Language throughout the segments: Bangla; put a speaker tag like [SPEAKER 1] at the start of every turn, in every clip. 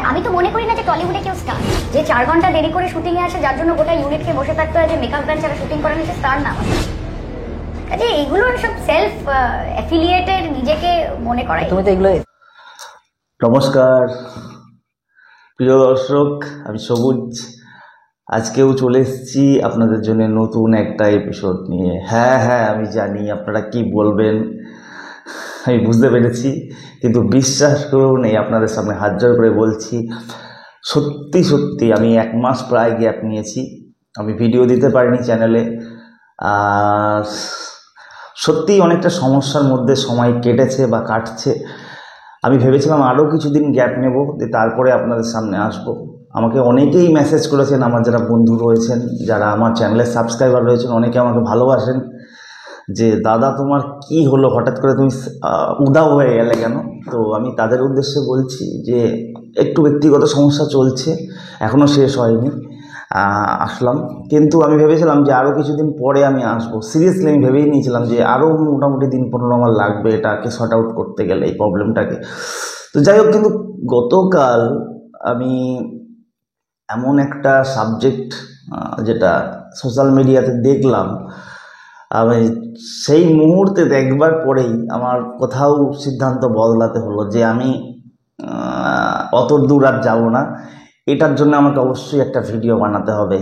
[SPEAKER 1] আমি তো মনে করি না যে টলিউডে কেউ স্টার যে 4 ঘন্টা দেরি করে শুটিং এ আসে, যার জন্য গোটা ইউনিটকে বসে থাকতে হয় যে মেকআপ ম্যান ছাড়া শুটিং করেন, সে স্টার না। কাজে এইগুলো সব সেলফ অ্যাফিলিয়েটেড, নিজেকে মনে করাই।
[SPEAKER 2] তুমি তো এগুলো।
[SPEAKER 3] নমস্কার প্রিয় দর্শক, আমি সবুজ। আজকেও চলে এসেছি আপনাদের জন্য নতুন একটা এপিসোড নিয়ে। হ্যাঁ, আমি জানি আপনারা কি বলবেন, আমি বুঝতে পেরেছি, কিন্তু বিশ্বাস করুন এই আপনাদের সামনে হাত জোড় করে বলছি, সত্যি আমি 1 মাস প্রায় গ্যাপ নিয়েছি, আমি ভিডিও দিতে পারিনি চ্যানেলে। আর সত্যিই অনেকটা সমস্যার মধ্যে সময় কেটেছে বা কাটছে। আমি ভেবেছিলাম আরও কিছুদিন গ্যাপ নেব, তারপরে আপনাদের সামনে আসব। আমাকে অনেকেই মেসেজ করেছেন, আমার যারা বন্ধু রয়েছেন, যারা আমার চ্যানেলের সাবস্ক্রাইবার রয়েছেন, অনেকে আমাকে ভালোবাসেন যে দাদা তোমার কি হলো, হঠাৎ করে তুমি উদাও হয়ে গেলে কেন। তো আমি তাদের উদ্দেশ্যে বলছি যে একটু ব্যক্তিগত সমস্যা চলছে, এখনও শেষ হয়নি। আসলাম, কিন্তু আমি ভেবেছিলাম যে আরও কিছুদিন পরে আমি আসবো। সিরিয়াসলি আমি ভেবেই নিয়েছিলাম যে আরও মোটামুটি দিন 15 আমার লাগবে এটাকে শর্ট আউট করতে গেলে, এই প্রবলেমটাকে। তো যাই হোক, কিন্তু গতকাল আমি এমন একটা সাবজেক্ট যেটা সোশ্যাল মিডিয়াতে দেখলাম, আমি সেই মুহূর্তে দেখবার পরেই আমার কোথাও সিদ্ধান্ত বদলাতে হলো যে আমি অত দূর আর যাবো না। এটার জন্য আমাকে অবশ্যই একটা ভিডিও বানাতে হবে,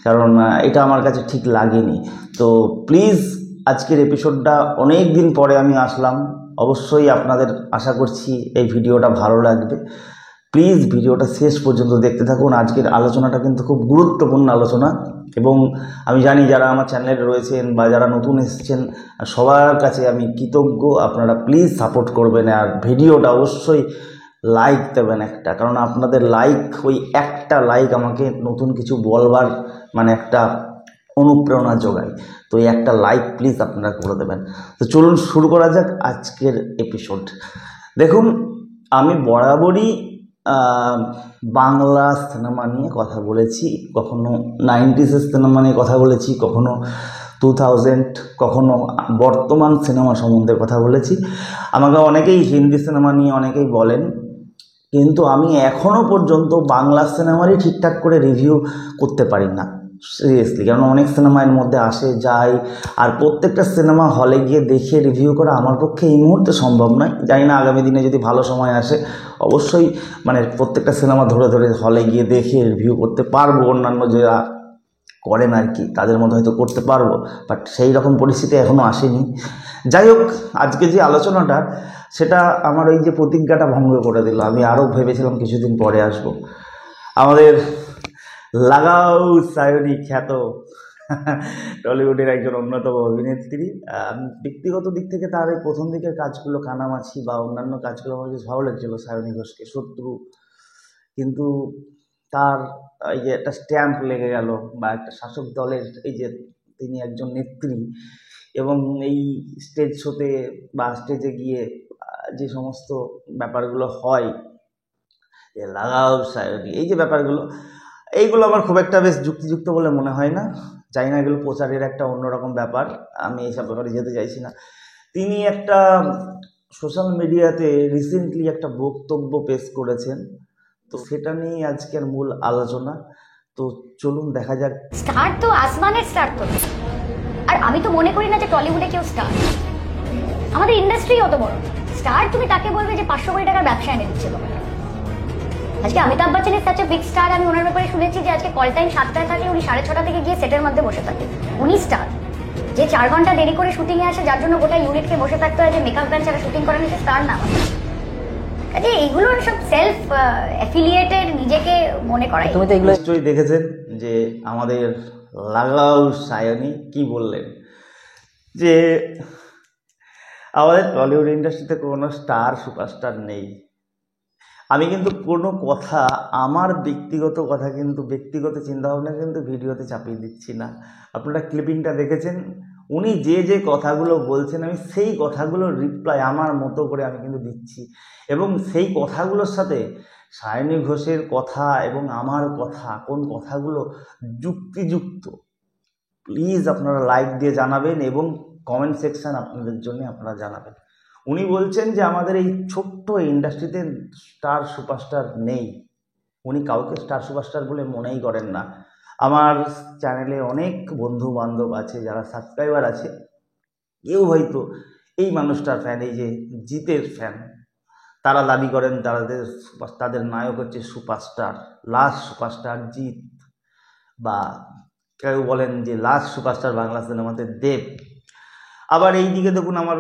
[SPEAKER 3] কারণ এটা আমার কাছে ঠিক লাগেনি। তো প্লিজ, আজকের এপিসোডটা অনেক দিন পরে আমি আসলাম, অবশ্যই আপনাদের আশা করছি এই ভিডিওটা ভালো লাগবে। প্লিজ ভিডিওটা শেষ পর্যন্ত দেখতে থাকুন। আজকের আলোচনাটা কিন্তু খুব গুরুত্বপূর্ণ আলোচনা, এবং আমি জানি যারা আমার চ্যানেলে রয়েছেন বা যারা নতুন এসেছেন সবার কাছে আমি কৃতজ্ঞ। আপনারা প্লিজ সাপোর্ট করবেন, আর ভিডিওটা অবশ্যই লাইক দেবেন একটা, কারণ আপনাদের লাইক, ওই একটা লাইক আমাকে নতুন কিছু বলবার একটা অনুপ্রেরণা যোগায়। তো এই একটা লাইক প্লিজ আপনারা করে দেবেন। তো চলুন শুরু করা যাক আজকের এপিসোড। দেখুন, আমি বরাবরই বাংলা সিনেমা নিয়ে কথা বলেছি, কখনো 90s সিনেমা নিয়ে কথা বলেছি, কখনো 2000, কখনো বর্তমান সিনেমা সম্বন্ধে কথা বলেছি। আমাকে অনেকেই হিন্দি সিনেমা নিয়ে অনেকেই বলেন, কিন্তু আমি এখনও পর্যন্ত বাংলা সিনেমারই ঠিকঠাক করে রিভিউ করতে পারি না সিরিয়াসলি, কারণ অনেক সিনেমা এর মধ্যে আসে যায়, আর প্রত্যেকটা সিনেমা হলে গিয়ে দেখে রিভিউ করা আমার পক্ষে এই মুহূর্তে সম্ভব নয়। জানি না আগামী দিনে যদি ভালো সময় আসে অবশ্যই প্রত্যেকটা সিনেমা ধরে হলে গিয়ে দেখে রিভিউ করতে পারবো, অন্যান্য যারা করেন আর কি তাদের মতো হয়তো করতে পারবো, বাট সেই রকম পরিস্থিতি এখনও আসেনি। যাই হোক, আজকে যে আলোচনাটা, সেটা আমার ওই যে প্রতিজ্ঞাটা ভঙ্গ করে দিল। আমি আরও ভেবেছিলাম কিছুদিন পরে আসব। আমাদের লাগাও সায়নী, খ্যাত টলিউডের একজন অন্যতম অভিনেত্রী। ব্যক্তিগত দিক থেকে তার এই প্রথম দিকের কাজগুলো, কানামাছি বা অন্যান্য কাজগুলো আমার বেশ ভালো লাগছিল, সায়নী ঘোষকে, শত্রু। কিন্তু তার এই যে একটা স্ট্যাম্প লেগে গেল, বা একটা শাসক দলের, এই যে তিনি একজন নেত্রী, এবং এই স্টেজ শোতে বা স্টেজে গিয়ে যে সমস্ত ব্যাপারগুলো হয়, লাগাও সায়নী, এই যে ব্যাপারগুলো, এইগুলো আমার খুব একটা বেশ যুক্তিযুক্ত বলে মনে হয় না। জানি না, এগুলো প্রচারের একটা অন্যরকম ব্যাপার, আমি এইসব ব্যাপারে যেতে চাইছি না। তিনি একটা সোশ্যাল মিডিয়াতে রিসেন্টলি একটা বক্তব্য পেশ করেছেন, তো সেটা নিয়ে আজকের মূল আলোচনা। তো চলুন দেখা যাক।
[SPEAKER 1] স্টার তো আসমানের স্টার তো, আর আমি তো মনে করি না যে টলিউডে কেউ স্টার। আমাদের ইন্ডাস্ট্রি অত বড়, স্টার তুমি তাকে বলবে যে 500 কোটি টাকার ব্যবসা এনে দিচ্ছে তোমাকে। আজকে Amitabh Bachchan is such a big star. আমি ওনার ব্যাপারে শুনেছি যে আজকে কল টাইম 7টায় থাকে, উনি 6:30 থেকে গিয়ে সেটের মধ্যে বসে থাকে। উনি স্টার যে 4 ঘন্টা দেরি করে শুটিং এ আসে, যার জন্য গোটা ইউনিটকে বসে থাকতে হয় যে মেকআপ ম্যান ছাড়া শুটিং করেন, সে স্টার না। কাজে এইগুলো সব সেলফ অ্যাফিলিয়েটেড, নিজেকে মনে করাই।
[SPEAKER 3] তুমি তো এগুলো নিশ্চয়ই দেখেছেন যে আমাদের লাগাও সায়নী কি বললেন, যে আমাদের টলিউড ইন্ডাস্ট্রিতে কোনো স্টার সুপারস্টার নেই। আমি কিন্তু কোনো কথা, আমার ব্যক্তিগত কথা কিন্তু, ব্যক্তিগত চিন্তাভাবনা কিন্তু ভিডিওতে চাপিয়ে দিচ্ছি না। আপনারা ক্লিপিংটা দেখেছেন, উনি যে যে কথাগুলো বলছেন, আমি সেই কথাগুলোর রিপ্লাই আমার মতো করে আমি কিন্তু দিচ্ছি, এবং সেই কথাগুলোর সাথে সায়নী ঘোষের কথা এবং আমার কথা, কোন কথাগুলো যুক্তিযুক্ত, প্লিজ আপনারা লাইক দিয়ে জানাবেন, এবং কমেন্ট সেকশন আপনাদের জন্য আপনারা জানাবেন। উনি বলছেন যে আমাদের এই ছোট্ট ইন্ডাস্ট্রিতে স্টার সুপারস্টার নেই। উনি কাউকে স্টার সুপারস্টার বলে মনেই করেন না। আমার চ্যানেলে অনেক বন্ধু বান্ধব আছে, যারা সাবস্ক্রাইবার আছে, কেউ হয়তো এই মানুষটার ফ্যান, এই যে জিতের ফ্যান। তারা দাবি করেন তাদের নায়ক হচ্ছে সুপারস্টার, লাস্ট সুপারস্টার জিৎ, বা কেউ বলেন যে লাস্ট সুপারস্টার বাংলা সিনেমাতে দেব। আবার এই দিকে দেখুন, আমার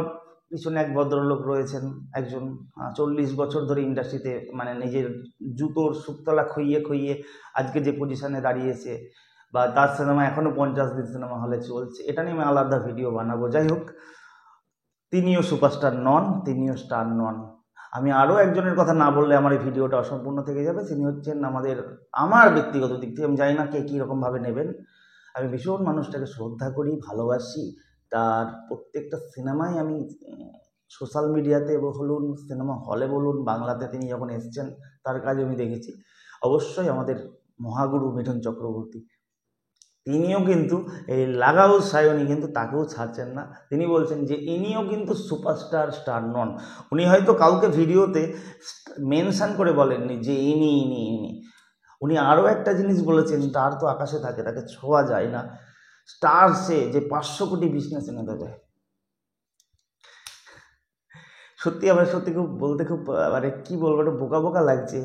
[SPEAKER 3] পিছনে এক ভদ্রলোক রয়েছেন, একজন 40 বছর ধরে ইন্ডাস্ট্রিতে মানে নিজের জুতোর সুতলা খুইয়ে খুইয়ে আজকে যে পজিশনে দাঁড়িয়েছে, বা তার সিনেমা এখনও 50 দিন সিনেমা হলে চলছে। এটা নিয়ে আমি আলাদা ভিডিও বানাবো। যাই হোক, তিনিও সুপারস্টার নন, তিনিও স্টার নন। আমি আরও একজনের কথা না বললে আমার এই ভিডিওটা অসম্পূর্ণ থেকে যাবে। তিনি হচ্ছেন আমার ব্যক্তিগত দিক থেকে, আমি জানি না কে কীরকমভাবে নেবেন, আমি ভীষণ মানুষটাকে শ্রদ্ধা করি, ভালোবাসি। তার প্রত্যেকটা সিনেমাই আমি সোশ্যাল মিডিয়াতে বলুন, সিনেমা হলে বলুন, বাংলাতে তিনি যখন এসছেন তার কাজ আমি দেখেছি। অবশ্যই আমাদের মহাগুরু মিঠুন চক্রবর্তী, তিনিও কিন্তু এই লাগাও সায়নী কিন্তু তাকেও ছাড়ছেন না। তিনি বলছেন যে ইনিও কিন্তু সুপারস্টার, স্টার নন। উনি হয়তো কাউকে ভিডিওতে মেনশন করে বলেননি যে ইনি ইনি ইনি। উনি আরও একটা জিনিস বলেছেন, তার তো আকাশে থাকে, তাকে ছোঁয়া যায় না। স্টার সে যে 500 কোটি বিজনেস এনে দেবে। সত্যি আমার সত্যি খুব বলতে খুব মানে কী বলবো, একটা বোকা বোকা লাগছে।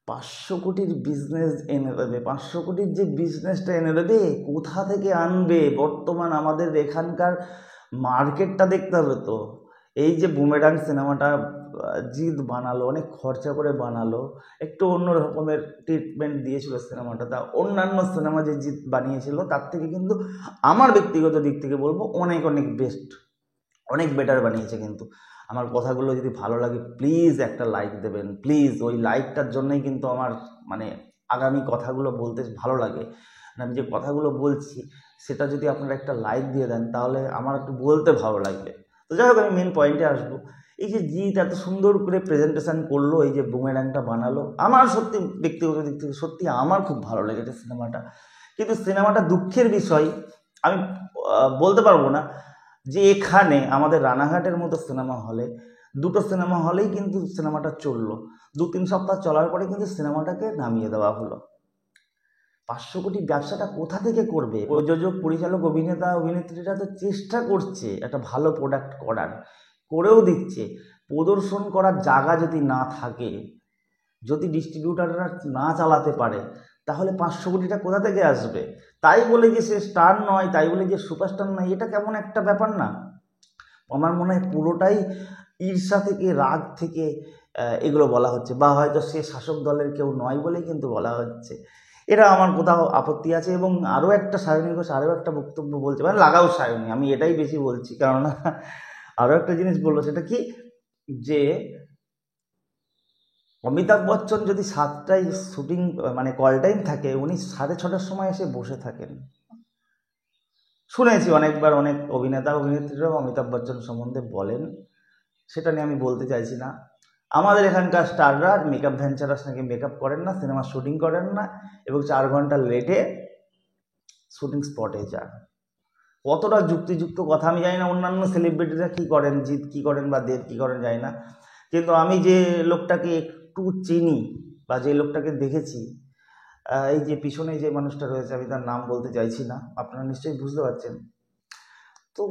[SPEAKER 3] 500 কোটির বিজনেস এনে দেবে, 500 কোটির যে বিজনেসটা এনে দেবে, কোথা থেকে আনবে? বর্তমান আমাদের এখানকার মার্কেটটা দেখতে হবে তো। এই যে বুমেরাং সিনেমাটা জিৎ বানালো, অনেক খরচা করে বানালো, একটু অন্য রকমের ট্রিটমেন্ট দিয়েছিল সিনেমাটা। তা অন্যান্য সিনেমা যে জিৎ বানিয়েছিল তার থেকে কিন্তু আমার ব্যক্তিগত দিক থেকে বলবো অনেক অনেক বেস্ট, অনেক বেটার বানিয়েছে। কিন্তু আমার কথাগুলো যদি ভালো লাগে প্লিজ একটা লাইক দেবেন, প্লিজ। ওই লাইকটার জন্যই কিন্তু আমার মানে আগামী কথাগুলো বলতে ভালো লাগে। আমি যে কথাগুলো বলছি সেটা যদি আপনারা একটা লাইক দিয়ে দেন তাহলে আমার একটু বলতে ভালো লাগবে। তো যাই হোক, আমি মেন পয়েন্টে আসবো। এই যে জিৎ এত সুন্দর করে প্রেজেন্টেশন করলো, এই যে বুমেরাংটা বানালো, আমার সত্যি ব্যক্তিগত দিক থেকে সত্যি আমার খুব ভালো লেগেছে সিনেমাটা। কিন্তু সিনেমাটা দুঃখের বিষয়, আমি বলতে পারবো না যে এখানে আমাদের রানাঘাটের মতো সিনেমা হলে, দুটো সিনেমা হলেই কিন্তু সিনেমাটা চললো। 2-3 সপ্তাহ চলার পরে কিন্তু সিনেমাটাকে নামিয়ে দেওয়া হলো। 500 কোটি ব্যবসাটা কোথা থেকে করবে? প্রযোজক, পরিচালক, অভিনেতা, অভিনেত্রীরা তো চেষ্টা করছে একটা ভালো প্রোডাক্ট করার, করেও দিচ্ছে। প্রদর্শন করার জায়গা যদি না থাকে, যদি ডিস্ট্রিবিউটাররা না চালাতে পারে, তাহলে 500 কোটিটা কোথা থেকে আসবে? তাই বলে যে সে স্টার নয়, তাই বলে যে সুপারস্টার নয়, এটা কেমন একটা ব্যাপার না? আমার মনে হয় পুরোটাই ঈর্ষা থেকে, রাগ থেকে এগুলো বলা হচ্ছে, বা হয়তো সে শাসক দলের কেউ নয় বলেই কিন্তু বলা হচ্ছে। এটা আমার কোথাও আপত্তি আছে। এবং আরও একটা সায়নী ঘোষ আরও একটা বক্তব্য বলছে, মানে লাগাও সায়নী, আমি এটাই বেশি বলছি, কেননা আরও একটা জিনিস বললো, সেটা কি, যে অমিতাভ বচ্চন যদি 7টায় শুটিং মানে কল টাইম থাকে, উনি 6:30টার সময় এসে বসে থাকেন। শুনেছি অনেকবার, অনেক অভিনেতা অভিনেত্রীরাও অমিতাভ বচ্চন সম্বন্ধে বলেন, সেটা নিয়ে আমি বলতে চাইছি না। আমাদের এখানকার স্টাররা মেকআপ ভ্যান ছাড়া নাকি মেকআপ করেন না, সিনেমা শুটিং করেন না, এবং 4 ঘন্টা লেটে শুটিং স্পটে যান। কতটা যুক্তিযুক্ত কথা আমি জানি না অন্যান্য সেলিব্রিটিরা কী করেন, জিৎ কী করেন বা দেব কী করেন জানি না, কিন্তু আমি যে লোকটাকে একটু চিনি বা যে লোকটাকে দেখেছি, এই যে পিছনে যে মানুষটা রয়েছে, আমি তার নাম বলতে চাইছি না, আপনারা নিশ্চয়ই বুঝতে পারছেন। তো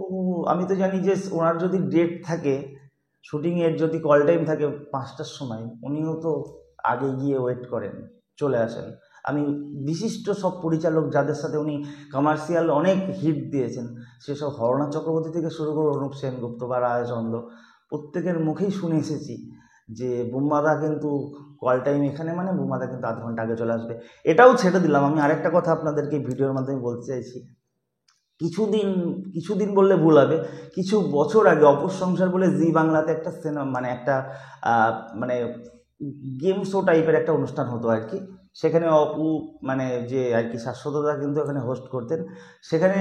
[SPEAKER 3] আমি তো জানি যে ওনার যদি ডেট থাকে, শুটিংয়ের যদি কল টাইম থাকে 5টার সময়, উনিও তো আগে গিয়ে ওয়েট করেন, চলে আসেন। আমি বিশিষ্ট সব পরিচালক যাদের সাথে উনি কমার্শিয়াল অনেক হিট দিয়েছেন, সেসব হরনাথ চক্রবর্তী থেকে শুরু করে অনুপ সেনগুপ্ত বা রায়চন্দ্র, প্রত্যেকের মুখেই শুনে এসেছি যে বুম্বাদা কিন্তু কল টাইম এখানে, মানে বুম্বাদা কিন্তু আধ ঘন্টা আগে চলে আসবে। এটাও ছেড়ে দিলাম। আমি আরেকটা কথা আপনাদেরকে ভিডিওর মাধ্যমে বলতে চাইছি। কিছুদিন বললে ভুল হবে, কিছু বছর আগে অপুর সংসার বলে জি বাংলাতে একটা সিনেমা মানে একটা মানে গেম শো টাইপের একটা অনুষ্ঠান হতো আর কি। সেখানে অপু মানে যে আর কি শাশ্বতদা কিন্তু এখানে হোস্ট করতেন। সেখানে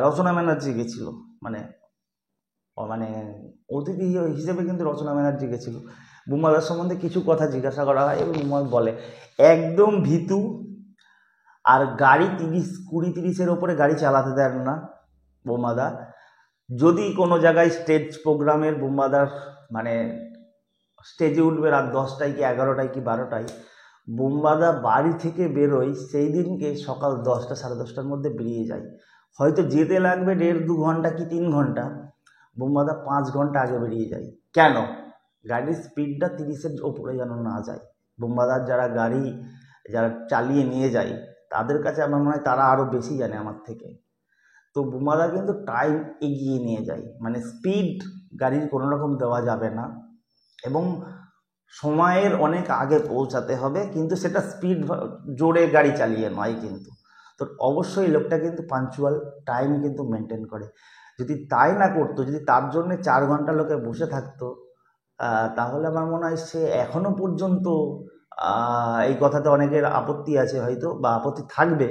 [SPEAKER 3] রচনা ব্যানার্জি গেছিল, মানে মানে অতিথি হিসেবে কিন্তু রচনা ব্যানার্জি গেছিল। বুম্বাদার সম্বন্ধে কিছু কথা জিজ্ঞাসা করা হয় এবং বুম্বা বলে একদম ভীতু, আর গাড়ি 20-30-30-এর ওপরে গাড়ি চালাতে দেন না বোমাদা। যদি কোনো জায়গায় স্টেজ প্রোগ্রামের বোমাদার মানে স্টেজে উঠবে রাত 10টায় কি 11টায় কি 12টায়, বুম্বাদা বাড়ি থেকে বেরোয় সেই দিনকে সকাল 10টা 10:30টার মধ্যে বেরিয়ে যায়। হয়তো যেতে লাগবে 1.5-2 ঘন্টা কি 3 ঘন্টা, বুম্বাদা 5 ঘন্টা আগে বেরিয়ে যায়। কেন? গাড়ির স্পিডটা 30-এর ওপরে যেন না যায়। বুম্বাদার যারা চালিয়ে নিয়ে যায় তাদের কাছে আমার মনে হয় তারা আরও বেশি জানে আমার থেকে। তো বুম্বাদা কিন্তু টাইম এগিয়ে নিয়ে যায়, মানে স্পিড গাড়ির কোনো রকম দেওয়া যাবে না এবং সময়ের অনেক আগে পৌঁছাতে হবে, কিন্তু সেটা স্পিড জোরে গাড়ি চালিয়ে নয় কিন্তু। তো অবশ্যই লোকটা কিন্তু পাঞ্চুয়াল, টাইম কিন্তু মেনটেন করে। যদি তাই না করতো, যদি তার জন্য 4 ঘন্টা লোকে বসে থাকতো, তাহলে আমার মনে হয় সে এখনো পর্যন্ত, এই কথাতে অনেকের আপত্তি আছে হয়তো বা আপত্তি থাকবে,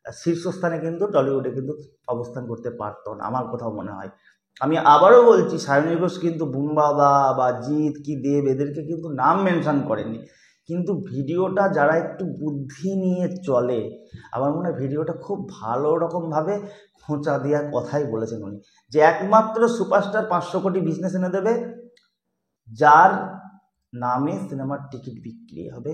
[SPEAKER 3] শীর্ষস্থানে কিন্তু টলিউডে কিন্তু অবস্থান করতে পারতো না, আমার কোথাও মনে হয়। আমি আবারও বলছি, সায়নী ঘোষ কিন্তু বুম্বাদা বা জিৎ কি দেব এদেরকে কিন্তু নাম মেনশন করেনি, কিন্তু ভিডিওটা যারা একটু বুদ্ধি নিয়ে চলে, আমার মনে হয় ভিডিওটা খুব ভালো রকমভাবে খোঁচা দেওয়ার কথাই বলেছেন উনি, যে একমাত্র সুপারস্টার 500 কোটি বিজনেস এনে দেবে যার নামে সিনেমার টিকিট বিক্রি হবে,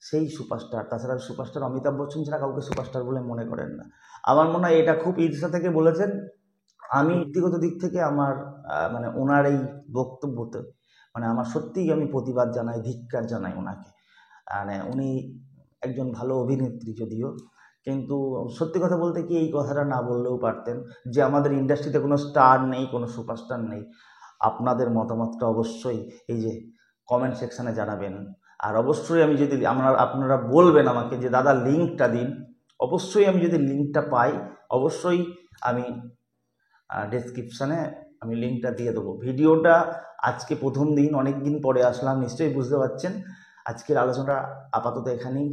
[SPEAKER 3] সেই সুপারস্টার। তাছাড়া সুপারস্টার অমিতাভ বচ্চন ছাড়া কাউকে সুপারস্টার বলে মনে করেন না। আমার মনে হয় এটা খুব ঈর্ষা থেকে বলেছেন। আমি ব্যক্তিগত দিক থেকে আমার মানে ওনার এই বক্তব্যতে মানে আমার সত্যিই আমি প্রতিবাদ জানাই, ধিক্কার জানাই ওনাকে। মানে উনি একজন ভালো অভিনেত্রী যদিও, কিন্তু সত্যি কথা বলতে কি এই কথাটা না বললেও পারতেন যে আমাদের ইন্ডাস্ট্রিতে কোনো স্টার নেই, কোনো সুপারস্টার নেই। আপনাদের মতামতটা অবশ্যই এই যে কমেন্ট সেকশানে জানাবেন। আর অবশ্যই আমি যদি আপনারা বলবেন আমাকে যে দাদা লিঙ্কটা দিন, অবশ্যই আমি যদি লিঙ্কটা পাই অবশ্যই আমি ডেসক্রিপশানে আমি লিঙ্কটা দিয়ে দেবো। ভিডিওটা আজকে প্রথম দিন, অনেক দিন পরে আসলাম, নিশ্চয়ই বুঝতে পারছেন। আজকের আলোচনা আপাতত এখানেই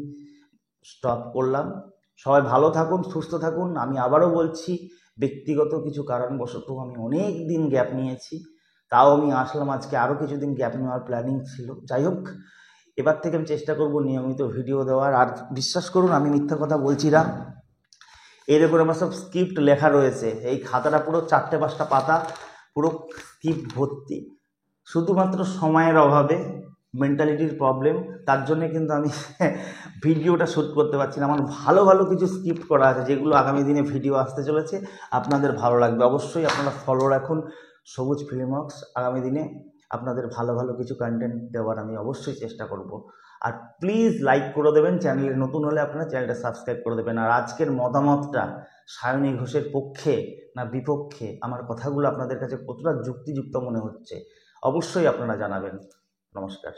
[SPEAKER 3] স্টপ করলাম। সবাই ভালো থাকুন, সুস্থ থাকুন। আমি আবারও বলছি, ব্যক্তিগত কিছু কারণবশত আমি অনেক দিন গ্যাপ নিয়েছি, তাও আমি আসলাম আজকে। আরও কিছুদিন গ্যাপ নেওয়ার প্ল্যানিং ছিল। যাই হোক, এবার থেকে আমি চেষ্টা করব নিয়মিত ভিডিও দেওয়ার। আর বিশ্বাস করুন আমি মিথ্যা কথা বলছি না, এই দেখুন আমার সব স্ক্রিপ্ট লেখা রয়েছে, এই খাতাটা পুরো 4-5টা পাতা পুরো স্ক্রিপ্ট ভর্তি। শুধুমাত্র সময়ের অভাবে, মেন্টালিটির প্রবলেম, তার জন্য কিন্তু আমি ভিডিওটা শ্যুট করতে পারছি না। আমার ভালো ভালো কিছু স্ক্রিপ্ট করা আছে যেগুলো আগামী দিনে ভিডিও আসতে চলেছে, আপনাদের ভালো লাগবে। অবশ্যই আপনারা ফলো রাখুন সবুজ ফিল্মওয়ার্কস। আগামী দিনে আপনাদের ভালো ভালো কিছু কন্টেন্ট দেওয়ার আমি অবশ্যই চেষ্টা করব। আর প্লিজ লাইক করে দেবেন, চ্যানেলে নতুন হলে আপনারা চ্যানেলটা সাবস্ক্রাইব করে দেবেন। আর আজকের মতামতটা সায়নী ঘোষের পক্ষে না বিপক্ষে, আমার কথাগুলো আপনাদের কাছে কতটা যুক্তিযুক্ত মনে হচ্ছে অবশ্যই আপনারা জানাবেন। নমস্কার।